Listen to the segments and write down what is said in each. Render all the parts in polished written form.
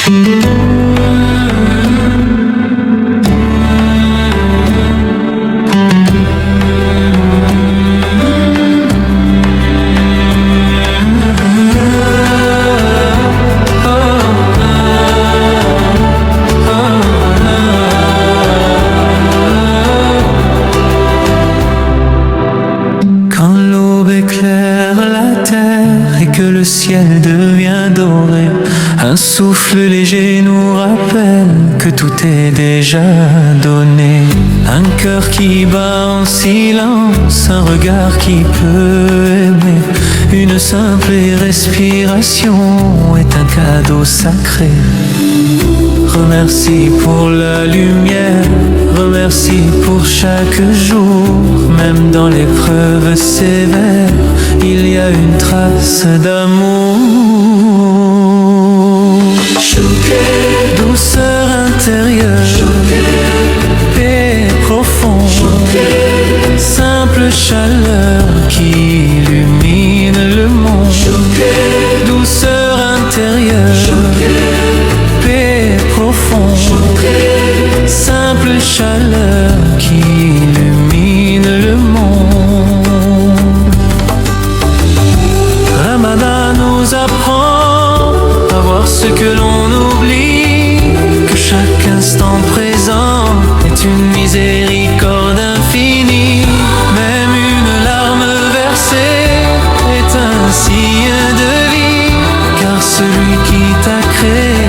Quand l'aube éclaire la terre et que le ciel devient doré, un souffle léger nous rappelle que tout est déjà donné. Un cœur qui bat en silence, un regard qui peut aimer. Une simple respiration est un cadeau sacré. Remercie pour la lumière, remercie pour chaque jour. Même dans l'épreuve sévère, il y a une trace d'amour. Douceur intérieure, paix profonde, simple chaleur qui illumine le monde. Douceur intérieure, paix profonde, simple chaleur qui illumine le monde. Ramadan nous apprend à voir ce que l'on oublie, que chaque instant présent est une miséricorde infinie. Même une larme versée est un signe de vie, car celui qui t'a créé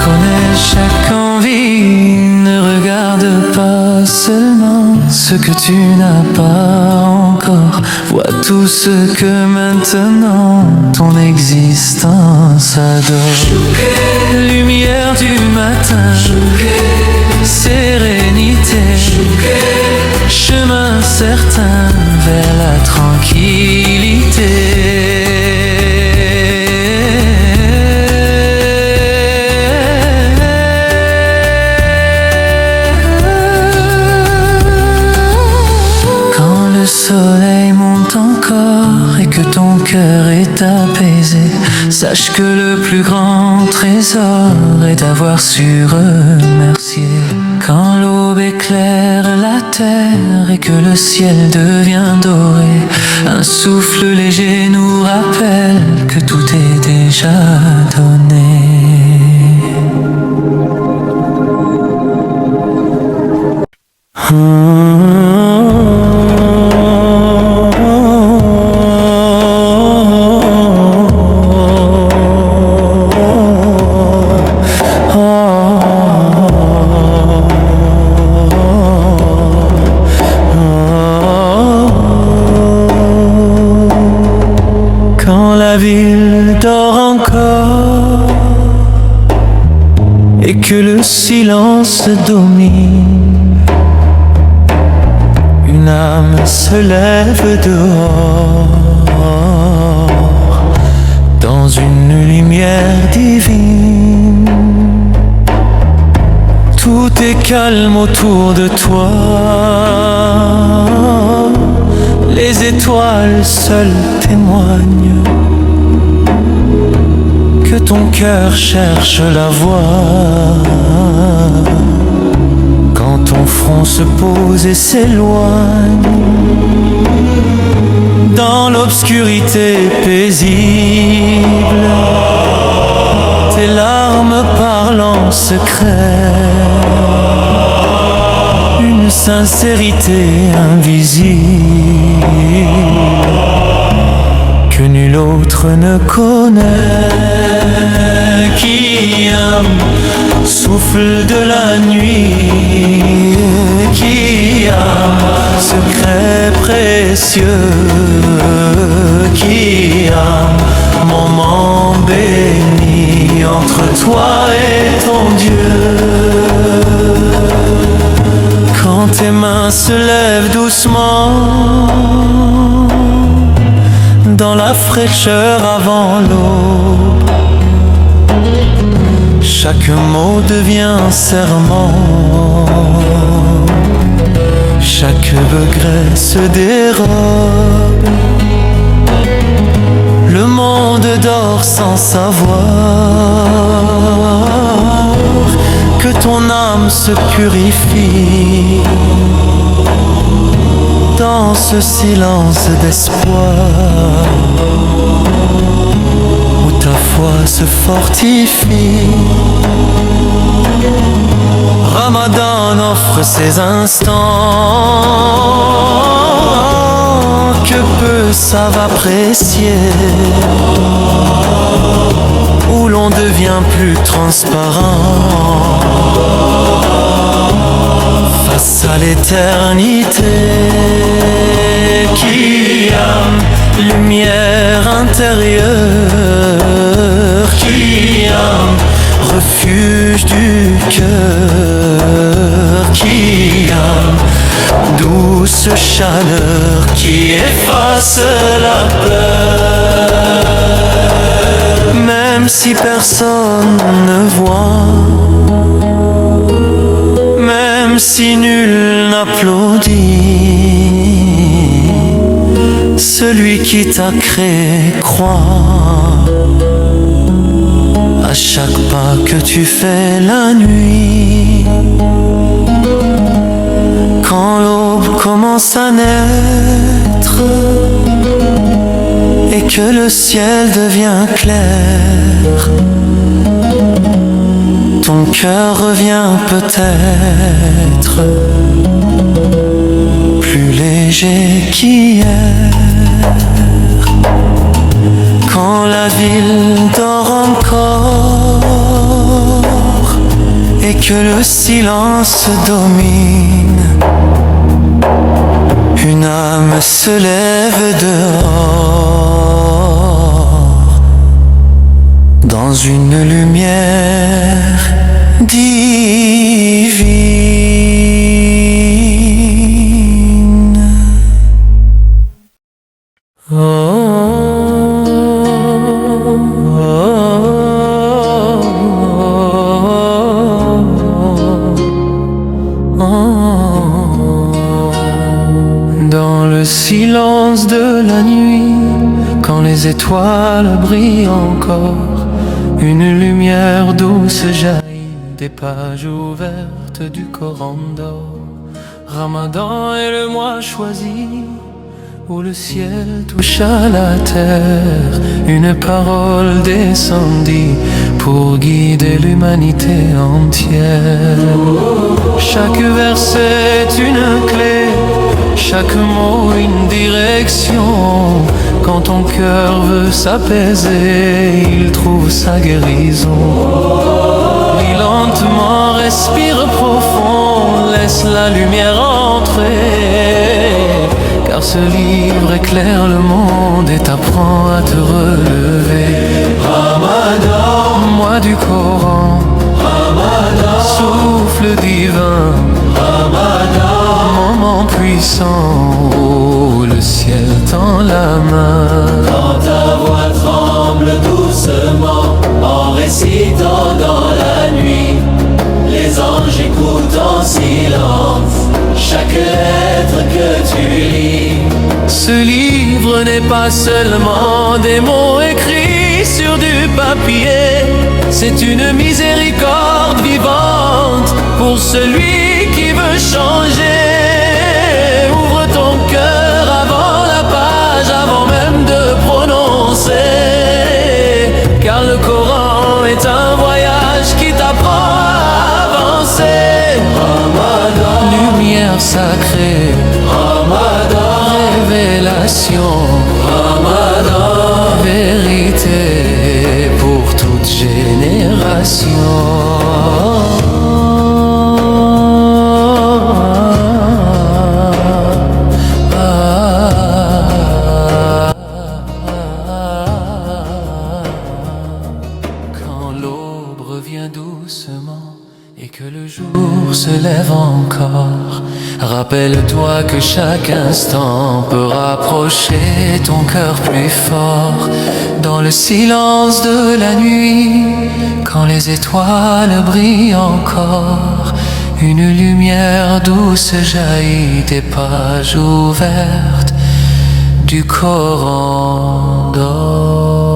connaît chaque envie. Ne regarde pas seulement ce que tu n'as pas encore, vois tout ce que maintenant ton existence adore. Lumière du matin, sérénité, chemin certain vers la tranquillité. Le soleil monte encore et que ton cœur est apaisé, sache que le plus grand trésor est d'avoir su remercier. Quand l'aube éclaire la terre et que le ciel devient doré, un souffle léger nous rappelle que tout est déjà donné. Quand la ville dort encore et que le silence domine, une âme se lève dehors dans une lumière divine. Tout est calme autour de toi, les étoiles seules témoignent que ton cœur cherche la voie. Quand ton front se pose et s'éloigne dans l'obscurité paisible, tes larmes parlent en secret, une sincérité invisible que nul autre ne connaît. Qui aime, souffle de la nuit, qui aime, secret précieux, qui aime, moment béni entre toi et ton Dieu. Quand tes mains se lèvent doucement dans la fraîcheur avant l'aube, chaque mot devient un serment, chaque regret se dérobe, le monde dort sans savoir ton âme se purifie dans ce silence d'espoir où ta foi se fortifie. Ramadan offre ces instants que peu savent apprécier, où l'on devient plus transparent face à l'éternité. Qiyam, lumière intérieure, Qiyam, refuge du cœur, Qiyam, douce chaleur qui efface la peur. Même si personne ne voit, même si nul n'applaudit, celui qui t'a créé croit à chaque pas que tu fais la nuit. Quand l'aube commence à naître et que le ciel devient clair, ton cœur revient peut-être plus léger qu'hier. Quand la ville dort encore et que le silence domine, une âme se lève dehors dans une lumière divine. Oh, dans le silence de la nuit, quand les étoiles brillent encore, une lumière douce jaillit des pages ouvertes du Coran d'or. Ramadan est le mois choisi où le ciel toucha la terre. Une parole descendit pour guider l'humanité entière. Chaque verset est une clé, chaque mot une direction. Quand ton cœur veut s'apaiser, il trouve sa guérison. Lis lentement, respire profond, laisse la lumière entrer, car ce livre éclaire le monde et t'apprend à te relever. Ramadan, mois du Coran, Ramadan, souffle divin, Ramadan, moment puissant où le ciel tend la main. Quand ta voix tremble doucement en récitant dans la nuit, les anges écoutent en silence chaque lettre que tu lis. Ce livre n'est pas seulement des mots écrits sur du papier, c'est une miséricorde vivante pour celui qui veut changer. Ouvre ton cœur avant la page, avant même de prononcer, car le Coran est un voyage qui t'apprend à avancer. Ramadan, lumière sacrée, Ramadan, révélation, Ramadan, vérité pour toute génération. Quand l'aube revient doucement et que le jour se lève encore, rappelle-toi que chaque instant peut rapprocher ton cœur plus fort. Dans le silence de la nuit, quand les étoiles brillent encore, une lumière douce jaillit des pages ouvertes du Coran d'or.